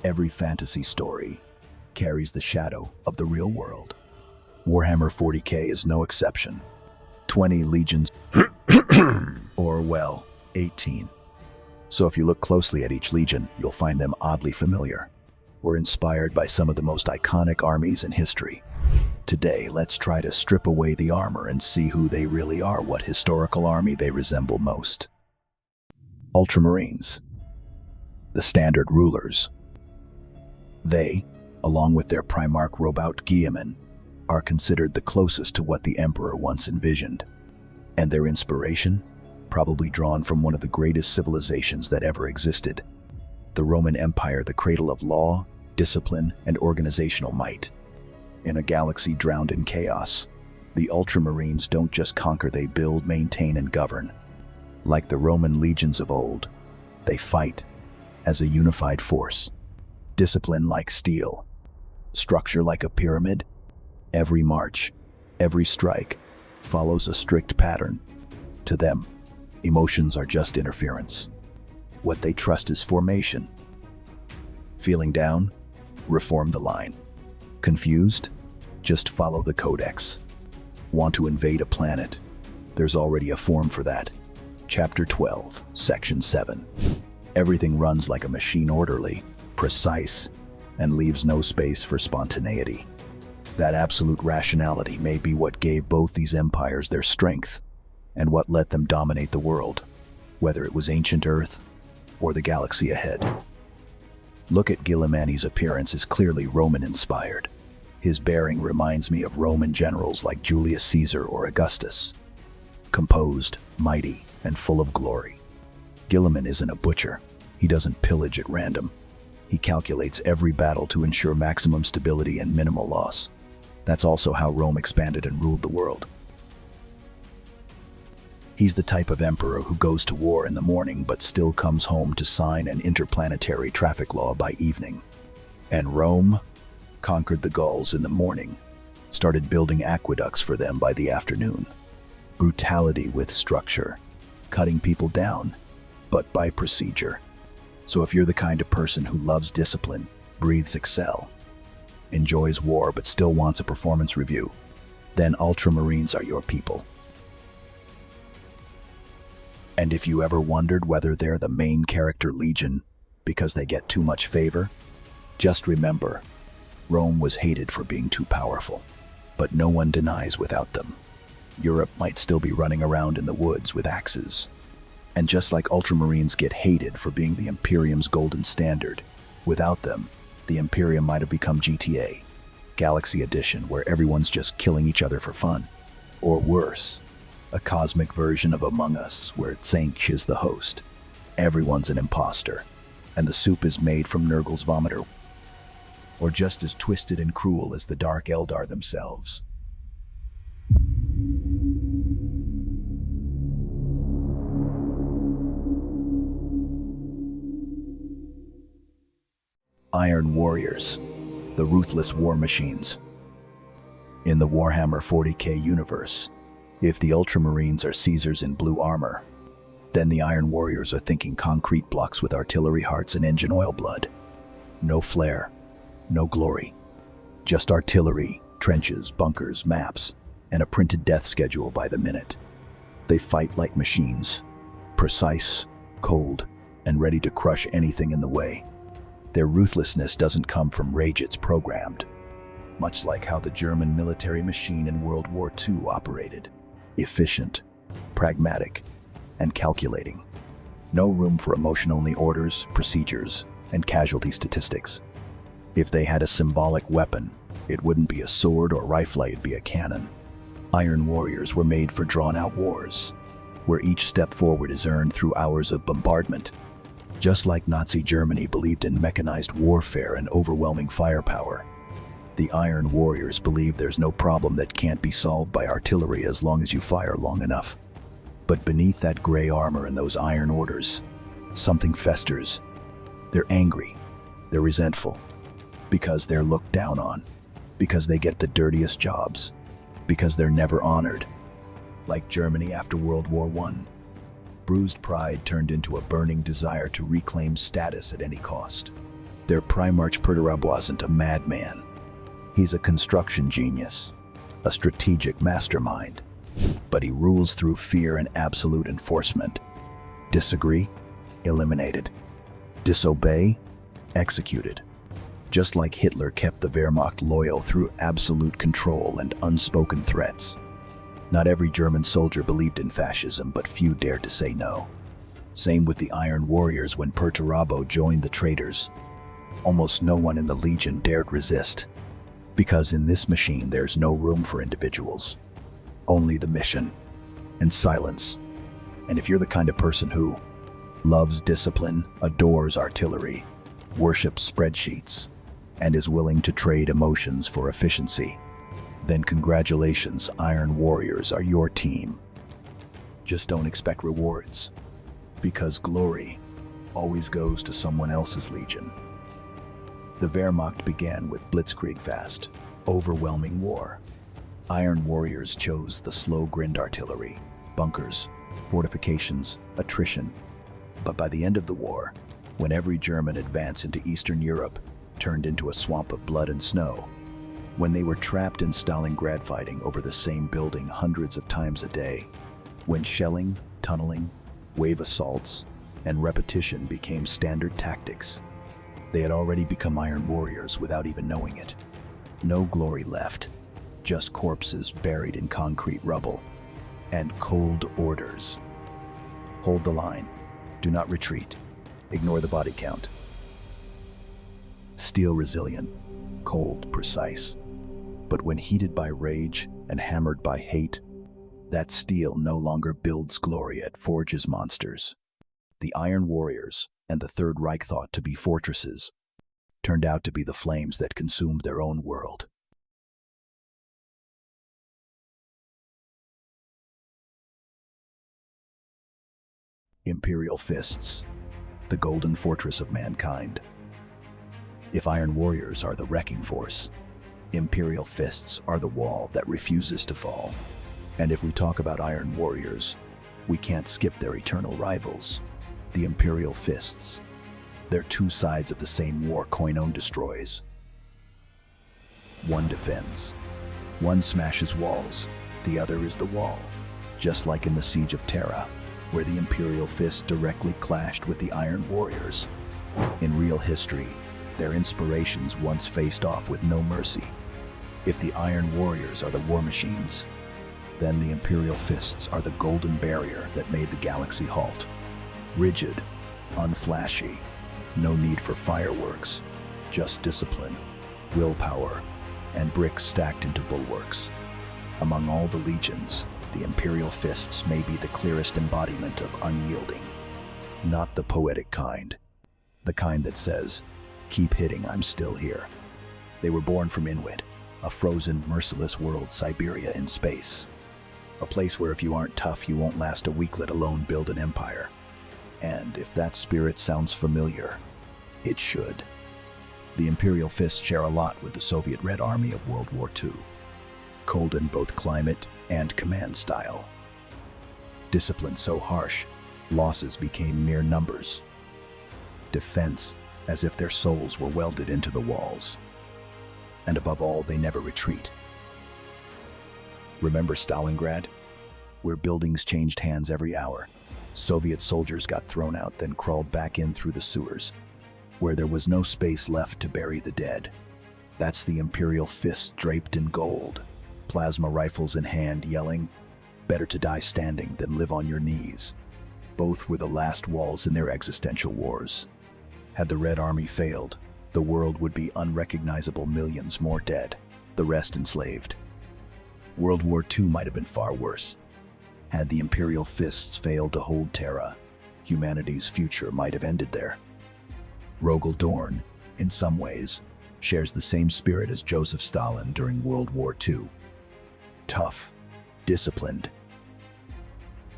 Every fantasy story carries the shadow of the real world. Warhammer 40K is no exception. 20 legions, or well, 18. So if you look closely at each legion, you'll find them oddly familiar. We're inspired by some of the most iconic armies in history. Today, let's try to strip away the armor and see who they really are, what historical army they resemble most. Ultramarines, the standard rulers. They, along with their Primarch Robout Guilliman, are considered the closest to what the Emperor once envisioned. And their inspiration? Probably drawn from one of the greatest civilizations that ever existed. The Roman Empire, the cradle of law, discipline, and organizational might. In a galaxy drowned in chaos, the Ultramarines don't just conquer, they build, maintain, and govern. Like the Roman legions of old, they fight as a unified force. Discipline like steel, structure like a pyramid. Every march, every strike follows a strict pattern. To them, emotions are just interference. What they trust is formation. Feeling down? Reform the line. Confused? Just follow the codex. Want to invade a planet? There's already a form for that. Chapter 12, Section 7. Everything runs like a machine, orderly, precise, and leaves no space for spontaneity. That absolute rationality may be what gave both these empires their strength, and what let them dominate the world, whether it was ancient Earth or the galaxy ahead. Look at Guilliman's appearance is clearly Roman-inspired. His bearing reminds me of Roman generals like Julius Caesar or Augustus. Composed, mighty, and full of glory. Guilliman isn't a butcher. He doesn't pillage at random. He calculates every battle to ensure maximum stability and minimal loss. That's also how Rome expanded and ruled the world. He's the type of emperor who goes to war in the morning but still comes home to sign an interplanetary traffic law by evening. And Rome conquered the Gauls in the morning, started building aqueducts for them by the afternoon. Brutality with structure, cutting people down, but by procedure. So if you're the kind of person who loves discipline, breathes excel, enjoys war but still wants a performance review, then Ultramarines are your people. And if you ever wondered whether they're the main character legion because they get too much favor, just remember, Rome was hated for being too powerful, but no one denies without them. Europe might still be running around in the woods with axes. And just like Ultramarines get hated for being the Imperium's golden standard, without them, the Imperium might have become GTA, Galaxy Edition, where everyone's just killing each other for fun. Or worse, a cosmic version of Among Us, where Tsank is the host. Everyone's an imposter, and the soup is made from Nurgle's vomiter. Or just as twisted and cruel as the Dark Eldar themselves. Iron Warriors, the ruthless war machines. In the Warhammer 40K universe, if the Ultramarines are Caesars in blue armor, then the Iron Warriors are thinking concrete blocks with artillery hearts and engine oil blood. No flair, no glory. Just artillery, trenches, bunkers, maps, and a printed death schedule by the minute. They fight like machines, precise, cold, and ready to crush anything in the way. Their ruthlessness doesn't come from rage, it's programmed. Much like how the German military machine in World War II operated. Efficient, pragmatic, and calculating. No room for emotion, only orders, procedures, and casualty statistics. If they had a symbolic weapon, it wouldn't be a sword or rifle, it'd be a cannon. Iron Warriors were made for drawn-out wars, where each step forward is earned through hours of bombardment. Just like Nazi Germany believed in mechanized warfare and overwhelming firepower, the Iron Warriors believe there's no problem that can't be solved by artillery as long as you fire long enough. But beneath that gray armor and those iron orders, something festers. They're angry, they're resentful, because they're looked down on, because they get the dirtiest jobs, because they're never honored. Like Germany after World War I. Bruised pride turned into a burning desire to reclaim status at any cost. Their Primarch Perturabo wasn't a madman. He's a construction genius, a strategic mastermind. But he rules through fear and absolute enforcement. Disagree? Eliminated. Disobey? Executed. Just like Hitler kept the Wehrmacht loyal through absolute control and unspoken threats. Not every German soldier believed in fascism, but few dared to say no. Same with the Iron Warriors when Perturabo joined the traitors. Almost no one in the Legion dared resist. Because in this machine there's no room for individuals. Only the mission and silence. And if you're the kind of person who loves discipline, adores artillery, worships spreadsheets, and is willing to trade emotions for efficiency, then congratulations, Iron Warriors are your team. Just don't expect rewards, because glory always goes to someone else's Legion. The Wehrmacht began with blitzkrieg fast, overwhelming war. Iron Warriors chose the slow grind artillery, bunkers, fortifications, attrition. But by the end of the war, when every German advance into Eastern Europe turned into a swamp of blood and snow, when they were trapped in Stalingrad fighting over the same building hundreds of times a day, when shelling, tunneling, wave assaults, and repetition became standard tactics, they had already become Iron Warriors without even knowing it. No glory left, just corpses buried in concrete rubble, and cold orders. Hold the line. Do not retreat. Ignore the body count. Steel resilient, cold, precise. But when heated by rage and hammered by hate, that steel no longer builds glory, it forges monsters. The Iron Warriors and the Third Reich, thought to be fortresses, turned out to be the flames that consumed their own world. Imperial fists, the golden fortress of mankind. If Iron Warriors are the wrecking force, Imperial fists are the wall that refuses to fall. And if we talk about Iron Warriors, we can't skip their eternal rivals, the Imperial fists. They're two sides of the same war Koinon destroys. One defends. One smashes walls. The other is the wall. Just like in the Siege of Terra, where the Imperial fist directly clashed with the Iron Warriors. In real history, their inspirations once faced off with no mercy. If the Iron Warriors are the war machines, then the Imperial fists are the golden barrier that made the galaxy halt. Rigid, unflashy, no need for fireworks, just discipline, willpower, and bricks stacked into bulwarks. Among all the legions, the Imperial fists may be the clearest embodiment of unyielding. Not the poetic kind, the kind that says, "Keep hitting, I'm still here." They were born from Inwit, a frozen, merciless world, Siberia in space. A place where if you aren't tough, you won't last a week, let alone build an empire. And if that spirit sounds familiar, it should. The Imperial fists share a lot with the Soviet Red Army of World War II. Cold in both climate and command style. Discipline so harsh, losses became mere numbers. Defense, as if their souls were welded into the walls. And above all, they never retreat. Remember Stalingrad? Where buildings changed hands every hour. Soviet soldiers got thrown out, then crawled back in through the sewers, where there was no space left to bury the dead. That's the Imperial fist draped in gold, plasma rifles in hand, yelling, "Better to die standing than live on your knees." Both were the last walls in their existential wars. Had the Red Army failed, the world would be unrecognizable, millions more dead, the rest enslaved. World War II might have been far worse. Had the Imperial fists failed to hold Terra, humanity's future might have ended there. Rogel Dorn, in some ways, shares the same spirit as Joseph Stalin during World War II. Tough, disciplined.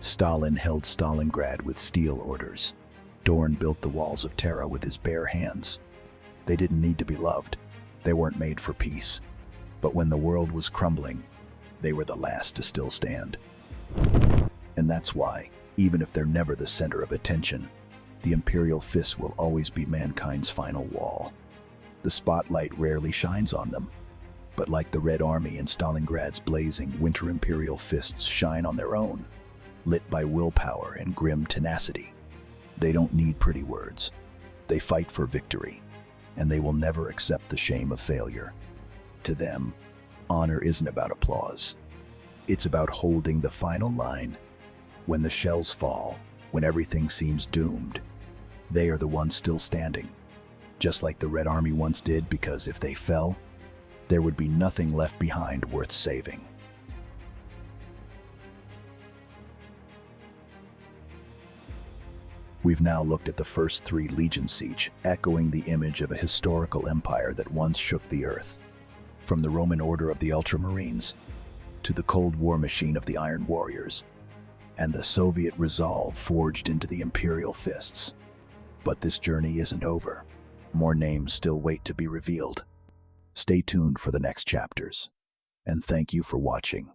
Stalin held Stalingrad with steel orders. Dorn built the walls of Terra with his bare hands. They didn't need to be loved. They weren't made for peace. But when the world was crumbling, they were the last to still stand. And that's why, even if they're never the center of attention, The Imperial fists will always be mankind's final wall. The spotlight rarely shines on them, but like the Red Army in Stalingrad's blazing Winter Imperial fists shine on their own, lit by willpower and grim tenacity. They don't need pretty words. They fight for victory, and they will never accept the shame of failure. To them, honor isn't about applause. It's about holding the final line. When the shells fall, when everything seems doomed, they are the ones still standing, just like the Red Army once did, because if they fell, there would be nothing left behind worth saving. We've now looked at the first 3 Legion siege, echoing the image of a historical empire that once shook the earth. From the Roman order of the Ultramarines, to the Cold War machine of the Iron Warriors, and the Soviet resolve forged into the Imperial fists. But this journey isn't over. More names still wait to be revealed. Stay tuned for the next chapters, and thank you for watching.